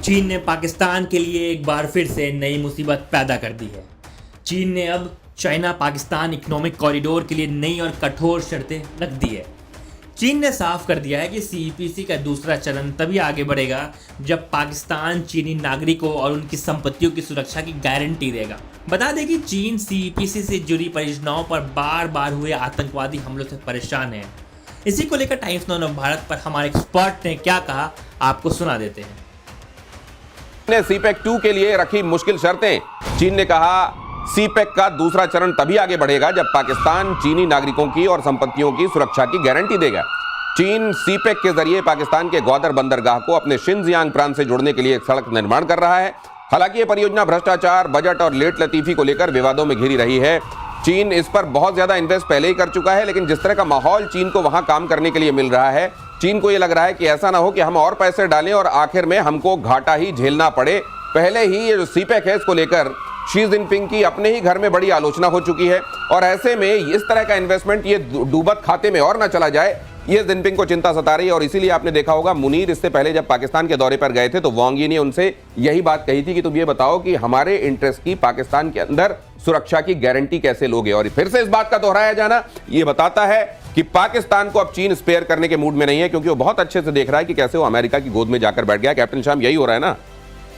चीन ने पाकिस्तान के लिए एक बार फिर से नई मुसीबत पैदा कर दी है। चीन ने अब चाइना पाकिस्तान इकोनॉमिक कॉरिडोर के लिए नई और कठोर शर्तें रख दी है। चीन ने साफ कर दिया है कि सीईपीसी का दूसरा चरण तभी आगे बढ़ेगा जब पाकिस्तान चीनी नागरिकों और उनकी संपत्तियों की सुरक्षा की गारंटी देगा। बता दें कि चीन सीईपीसी से जुड़ी परियोजनाओं पर बार बार हुए आतंकवादी हमलों से परेशान है। इसी को लेकर टाइम्स नाउ भारत पर हमारे एक्सपर्ट ने क्या कहा, आपको सुना देते हैं। ने सीपेक 2 के लिए रखी मुश्किल शर्तें। चीन ने कहा सीपेक का दूसरा चरण तभी आगे बढ़ेगा जब पाकिस्तान चीनी नागरिकों की और संपत्तियों की सुरक्षा की गारंटी देगा। चीन सीपेक के जरिए पाकिस्तान के ग्वादर बंदरगाह को अपने शिनजियांग प्रांत से जोड़ने के लिए एक सड़क निर्माण कर रहा है। हालांकि यह परियोजना भ्रष्टाचार, बजट और लेट लतीफी को लेकर विवादों में घिरी रही है। चीन इस पर बहुत ज्यादा इन्वेस्ट पहले ही कर चुका है, लेकिन जिस तरह का माहौल चीन को वहां काम करने के लिए मिल रहा है, चीन को यह लग रहा है कि ऐसा ना हो कि हम और पैसे डालें और आखिर में हमको घाटा ही झेलना पड़े। पहले ही ये जो सीपेक है इसको लेकर शी जिनपिंग की अपने ही घर में बड़ी आलोचना हो चुकी है और ऐसे में इस तरह का इन्वेस्टमेंट ये डूबत खाते में और ना चला जाए, ये जिनपिंग को चिंता सता रही है। और इसीलिए आपने देखा होगा मुनीर इससे पहले जब पाकिस्तान के दौरे पर गए थे तो वांग यी ने उनसे यही बात कही थी कि तुम ये बताओ कि हमारे इंटरेस्ट की पाकिस्तान के अंदर सुरक्षा की गारंटी कैसे लोगे। और फिर से इस बात का दोहराया जाना ये बताता है कि पाकिस्तान को अब चीन स्पेयर करने के मूड में नहीं है, क्योंकि वो बहुत अच्छे से देख रहा है कि कैसे वो अमेरिका की गोद में जाकर बैठ गया। कैप्टन शाम, यही हो रहा है ना।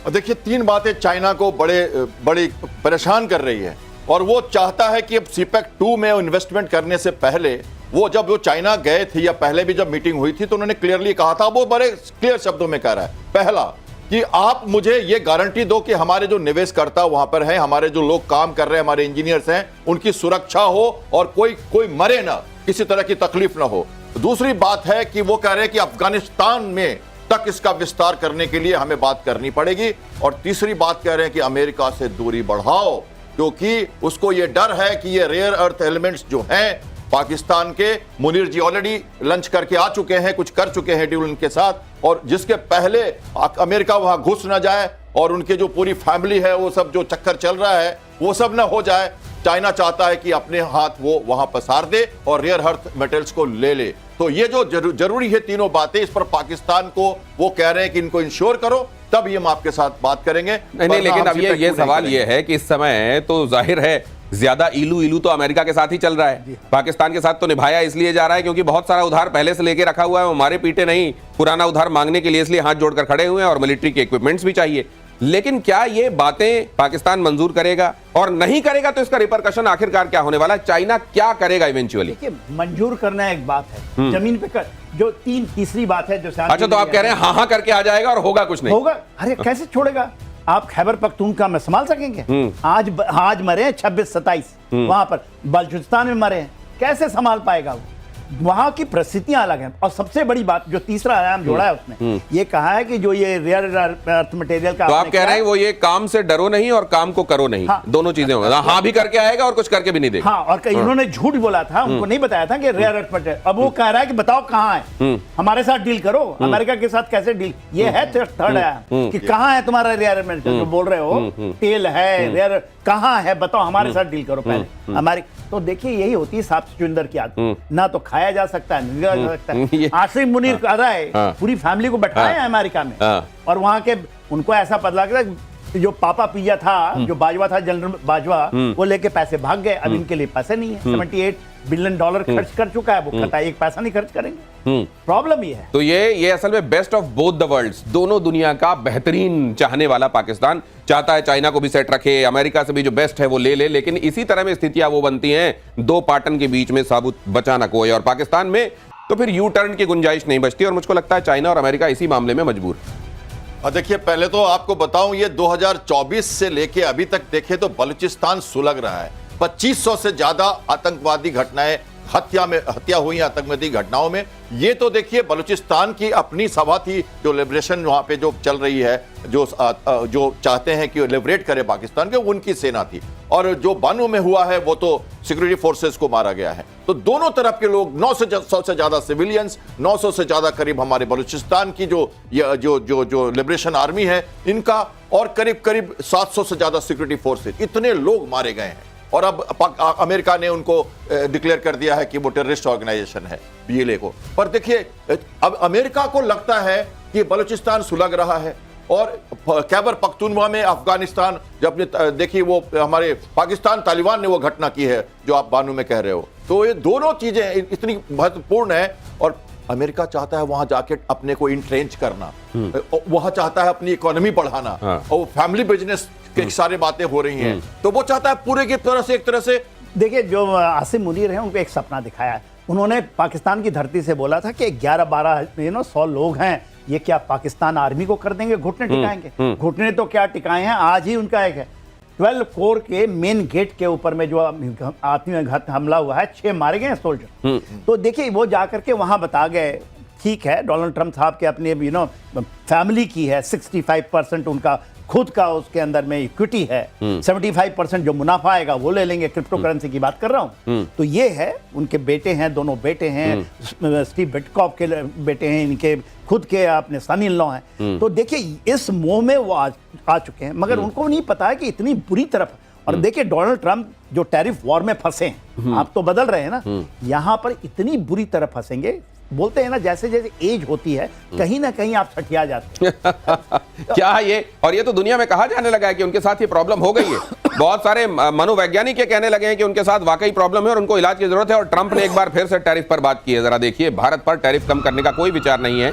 देखिए, तीन बातें चाइना को बड़ी परेशान कर रही है और वो चाहता है कि अब सीपेक 2 में इन्वेस्टमेंट करने से पहले जब वो चाइना गए थे या पहले भी जब मीटिंग हुई थी तो उन्होंने क्लियरली कहा था, वो बड़े क्लियर शब्दों में कह रहा है, पहला कि आप मुझे ये गारंटी दो कि हमारे जो निवेशकर्ता वहां पर हैं, हमारे जो लोग काम कर रहे हैं, हमारे इंजीनियर्स हैं, उनकी सुरक्षा हो और कोई मरे ना, किसी तरह की तकलीफ ना हो। दूसरी बात है कि वो कह रहे हैं कि अफगानिस्तान में तक इसका विस्तार करने के लिए हमें बात करनी पड़ेगी। और तीसरी बात कह रहे हैं कि अमेरिका से दूरी बढ़ाओ, क्योंकि उसको ये डर है कि ये रेयर अर्थ एलिमेंट्स जो हैं पाकिस्तान के, मुनीर जी ऑलरेडी लंच करके आ चुके हैं, कुछ कर चुके हैं डील उनके साथ, और जिसके पहले अमेरिका वहां घुस ना जाए और उनके जो पूरी फैमिली है वो सब जो चक्कर चल रहा है वो सब ना हो जाए। चाइना चाहता है कि अपने हाथ वो वहां पसार दे और रेयर अर्थ मेटल्स को ले ले। तो ये जो जरूरी है तीनों बातें, इस पर पाकिस्तान को वो कह रहे हैं कि इनको इंश्योर करो, तब ये हम आपके साथ बात करेंगे। नहीं, लेकिन अब ये सवाल ये है कि इस समय तो जाहिर है ज्यादा इलू तो अमेरिका के साथ ही चल रहा है। पाकिस्तान के साथ तो निभाया इसलिए जा रहा है क्योंकि बहुत सारा उधार पहले से लेके रखा हुआ है, वो मारे पीटे नहीं, पुराना उधार मांगने के लिए इसलिए हाथ जोड़कर खड़े हुए हैं और मिलिट्री के इक्विपमेंट्स भी चाहिए। लेकिन क्या ये बातें पाकिस्तान मंजूर करेगा, और नहीं करेगा तो इसका रिपरकशन आखिरकार क्या होने वाला है? चाइना क्या करेगा इवेंचुअली? देखिए, मंजूर करना एक बात है, जमीन पे जो तीसरी बात है जो अच्छा, तो आप कह रहे हैं हाँ करके आ जाएगा और होगा कुछ नहीं? होगा। अरे कैसे छोड़ेगा? आप खैबर पख्तूनख्वा में संभाल सकेंगे? आज मरे हैं 26-27, वहां पर बलूचिस्तान में मरे हैं, कैसे संभाल पाएगा वो? वहां की परिस्थितियां अलग हैं। और सबसे बड़ी बात जो तीसरा आयाम जोड़ा है उसने ये कहा है कि जो ये रेयर अर्थ मटेरियल का, तो आप कह रहे हैं वो ये काम से डरो नहीं और काम को करो नहीं, हाँ, दोनों चीजें होंगी। हाँ भी करके आएगा और कुछ करके भी नहीं देगा। हाँ, और इन्होंने झूठ बोला था, उनको नहीं बताया था कि रेयर अर्थ मटेरियल। अब वो कह रहा है कि बताओ कहाँ है, हमारे साथ डील करो, अमेरिका के साथ कैसे डील। ये है थर्ड आयाम कि कहाँ है तुम्हारा रेयर अर्थ मटेरियल, जो बोल रहे हो तेल है, रेयर कहाँ है, बताओ, हमारे साथ डील करो पहले अमेरिका। तो देखिए, यही होती है सांप चुंदर की आदत, ना तो खाया जा सकता है, नहीं जा सकता है। आसिम मुनीर कह रहा है पूरी फैमिली को बैठाया है अमेरिका में, और वहां के उनको ऐसा पता लगा कि जो पापा पिया था, जो बाजवा था, जनरल बाजवा, वो लेके पैसे भाग गए। अब इनके लिए पैसे नहीं है। $78 बिलियन खर्च कर चुका है, वो कहता है एक पैसा नहीं खर्च करेंगे। प्रॉब्लम ये है। तो ये असल में best of both the worlds, दोनों दुनिया का बेहतरीन चाहने वाला पाकिस्तान चाहता है चाइना को भी सेट रखे, अमेरिका से भी जो बेस्ट है वो ले ले, लेकिन इसी तरह में स्थितियां वो बनती हैं दो पाटन के बीच में साबुत बचा ना कोई। और पाकिस्तान में तो फिर यू टर्न की गुंजाइश नहीं बचती, और मुझको लगता है चाइना और अमेरिका इसी मामले में मजबूर है। देखिए, पहले तो आपको बताऊं, ये 2024 से लेके अभी तक देखे तो बलूचिस्तान सुलग रहा है। 2500 से ज्यादा आतंकवादी घटनाएं, हत्या हुई आतंकवादी घटनाओं में। ये तो देखिए, बलूचिस्तान की अपनी सभा थी, जो लिबरेशन वहां पे जो चल रही है, जो चाहते हैं कि लिबरेट करे पाकिस्तान के, उनकी सेना थी। और जो बानू में हुआ है वो तो सिक्योरिटी फोर्सेस को मारा गया है। तो दोनों तरफ के लोग, 900 से ज्यादा सिविलियंस, 900 से ज्यादा करीब हमारे बलूचिस्तान की जो लिबरेशन आर्मी है इनका, और करीब 700 से ज्यादा सिक्योरिटी फोर्सेस, इतने लोग मारे गए हैं। और अब अमेरिका ने उनको डिक्लेयर कर दिया है कि वो टेररिस्ट ऑर्गेनाइजेशन है, बीएलए को। पर देखिए, अब अमेरिका को लगता है कि बलूचिस्तान सुलग रहा है, और खैबर पख्तूनख्वा में अफगानिस्तान जब देखिए वो हमारे पाकिस्तान तालिबान ने वो घटना की है जो आप बानू में कह रहे हो, तो ये दोनों चीजें इतनी महत्वपूर्ण है। और अमेरिका चाहता है वहां जाके अपने को इंट्रेंच करना, वहां चाहता है अपनी इकोनॉमी बढ़ाना, और फैमिली बिजनेस की सारी बातें हो रही हैं, तो वो चाहता है पूरे की तरह से एक तरह से। देखिए, जो आसिम मुनीर हैं उनको एक सपना दिखाया है। उन्होंने पाकिस्तान की धरती से बोला था कि 11-12 100 लोग हैं, ये क्या पाकिस्तान आर्मी को कर देंगे, घुटने टिकाएंगे। घुटने तो क्या टिकाए हैं, आज ही उनका एक है 12 कोर के मेन गेट के ऊपर में जो आत्मघात हमला हुआ है, 6 मारे गए हैं सोल्जर। तो देखिए, वो जाकर के वहां बता गए, ठीक है डोनाल्ड ट्रंप साहब के अपने फैमिली की है 65% उनका खुद का उसके अंदर में इक्विटी है, 75% जो मुनाफा आएगा वो ले लेंगे, क्रिप्टो करेंसी की बात कर रहा हूं। तो ये है, उनके बेटे हैं, दोनों बेटे हैं, स्टीव बिटकॉफ के बेटे हैं, इनके खुद के अपने सन इन लॉ हैं। तो देखिए, इस मोह में वो आ चुके हैं, मगर उनको नहीं पता है कि इतनी बुरी तरफ। और देखिए, डोनाल्ड ट्रंप जो टैरिफ वॉर में फंसे हैं, आप तो बदल रहे हैं ना, यहां पर इतनी बुरी तरह फंसेंगे। बोलते हैं ना, जैसे जैसे एज होती है कहीं ना कहीं आप छठिया जाते हैं। क्या है ये? और ये तो दुनिया में कहा जाने लगा है कि उनके साथ ये प्रॉब्लम हो गई है। बहुत सारे मनोवैज्ञानिक ये कहने लगे हैं कि उनके साथ वाकई प्रॉब्लम है और उनको इलाज की जरूरत है। और ट्रंप ने एक बार फिर से टैरिफ पर बात की है। जरा देखिए, भारत पर टैरिफ कम करने का कोई विचार नहीं है।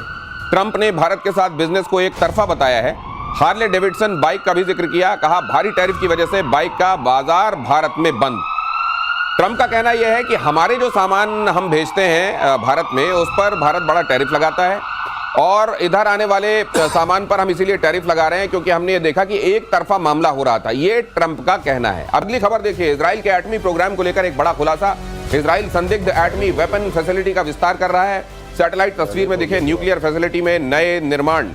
ट्रंप ने भारत के साथ बिजनेस को एक तरफा बताया है। हार्ले डेविडसन बाइक का भी जिक्र किया, कहा भारी टैरिफ की वजह से बाइक का बाजार भारत में बंद। ट्रंप का कहना यह है कि हमारे जो सामान हम भेजते हैं भारत में, उस पर भारत बड़ा टैरिफ लगाता है और इधर आने वाले सामान पर हम इसीलिए टैरिफ लगा रहे हैं क्योंकि हमने ये देखा कि एक तरफा मामला हो रहा था। ये ट्रंप का कहना है। अगली खबर देखिए, इजराइल के एटमी प्रोग्राम को लेकर एक बड़ा खुलासा। इजराइल संदिग्ध एटमी वेपन फैसिलिटी का विस्तार कर रहा है। सैटेलाइट तस्वीर में दिखे न्यूक्लियर फैसिलिटी में नए निर्माण।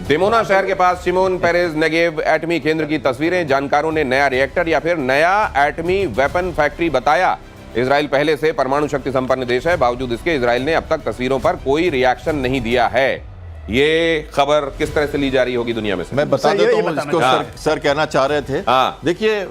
दिमोना शहर के पास शिमोन पेरेज नेगेव एटमी केंद्र की तस्वीरें। जानकारों ने नया रिएक्टर या फिर नया एटमी वेपन फैक्ट्री बताया। इजराइल पहले से परमाणु शक्ति संपन्न देश है, बावजूद इसके इजराइल ने अब तक तस्वीरों पर कोई रिएक्शन नहीं दिया है। ये खबर किस तरह से ली जा रही होगी दुनिया में से? मैं बता देता हूं इसको। सर कहना चाह रहे थे। देखिए,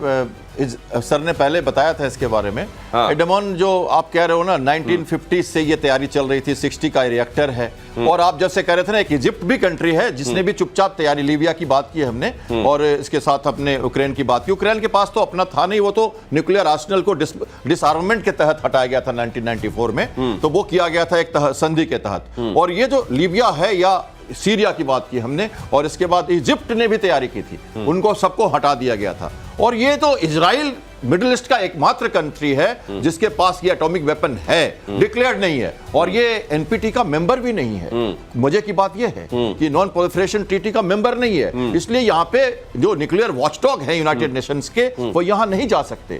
सर ने पहले बताया था इसके बारे में। एडमॉन जो आप कह रहे हो ना, 1950 से ये तैयारी चल रही थी, 60 का रिएक्टर है। और आप जैसे कह रहे थे ना, एक इजिप्ट भी कंट्री है जिसने भी चुपचाप तैयारी, लीबिया की बात की हमने, और इसके साथ अपने यूक्रेन की बात की। यूक्रेन के पास तो अपना था नहीं, वो तो न्यूक्लियर आर्सेनल को डिसआर्ममेंट के तहत हटाया गया था 1994 में, तो वो किया गया था एक संधि के तहत। और ये जो लीबिया है या सीरिया की बात की हमने, और इसके बाद इजिप्ट ने भी तैयारी की थी, उनको सबको हटा दिया गया था। और ये तो इजराइल मिडिल ईस्ट का एकमात्र कंट्री है जिसके पास ये एटॉमिक वेपन है, डिक्लेयर्ड नहीं है, और ये एनपीटी का मेंबर भी नहीं है। मजे की बात ये है कि नॉन प्रोलिफरेशन ट्रीटी का मेंबर नहीं है, इसलिए यहाँ पे जो न्यूक्लियर वॉचडॉग है यूनाइटेड नेशंस के, वो यहाँ नहीं जा सकते।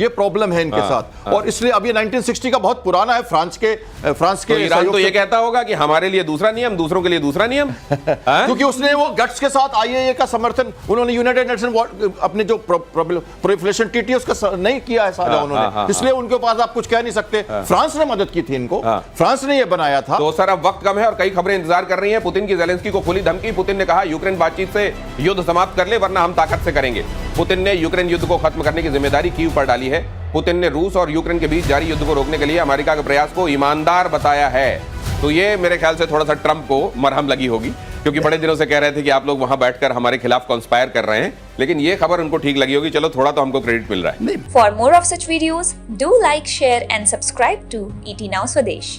ये प्रॉब्लम है इनके साथ। और इसलिए अब ये 1960 का बहुत पुराना है। फ्रांस के तो ईरान तो ये कहता होगा कि हमारे लिए दूसरा नियम, दूसरों के लिए दूसरा नियम, क्योंकि उसने वो गट्स के साथ आईएए का समर्थन, उन्होंने यूनाइटेड नेशन अपने जो प्रोलिफरेशन ट्रीटी उसका नहीं किया है साझा उन्होंने, इसलिए उनके पास आप कुछ कह नहीं सकते। फ्रांस ने मदद की थी इनको, फ्रांस ने ये बनाया था। तो सर, अब वक्त कम है और कई खबरें इंतजार कर रही हैं। पुतिन की ज़ेलेंस्की को खुली धमकी। पुतिन ने कहा यूक्रेन बातचीत से युद्ध समाप्त कर ले, वरना हम ताकत से करेंगे। पुतिन ने यूक्रेन युद्ध को खत्म करने की जिम्मेदारी कीव पर डाली है। पुतिन ने रूस और यूक्रेन के बीच जारी युद्ध को रोकने के लिए अमेरिका के प्रयास को ईमानदार बताया है। तो ये मेरे ख्याल से थोड़ा सा ट्रंप को मरहम लगी होगी, क्योंकि बड़े दिनों से कह रहे थे कि आप लोग वहां बैठकर हमारे खिलाफ कॉन्स्पायर कर रहे हैं, लेकिन ये खबर उनको ठीक लगी होगी। चलो, थोड़ा तो हमको क्रेडिट मिल रहा है। For more of such videos, do like, share and subscribe to ET Now Swadesh.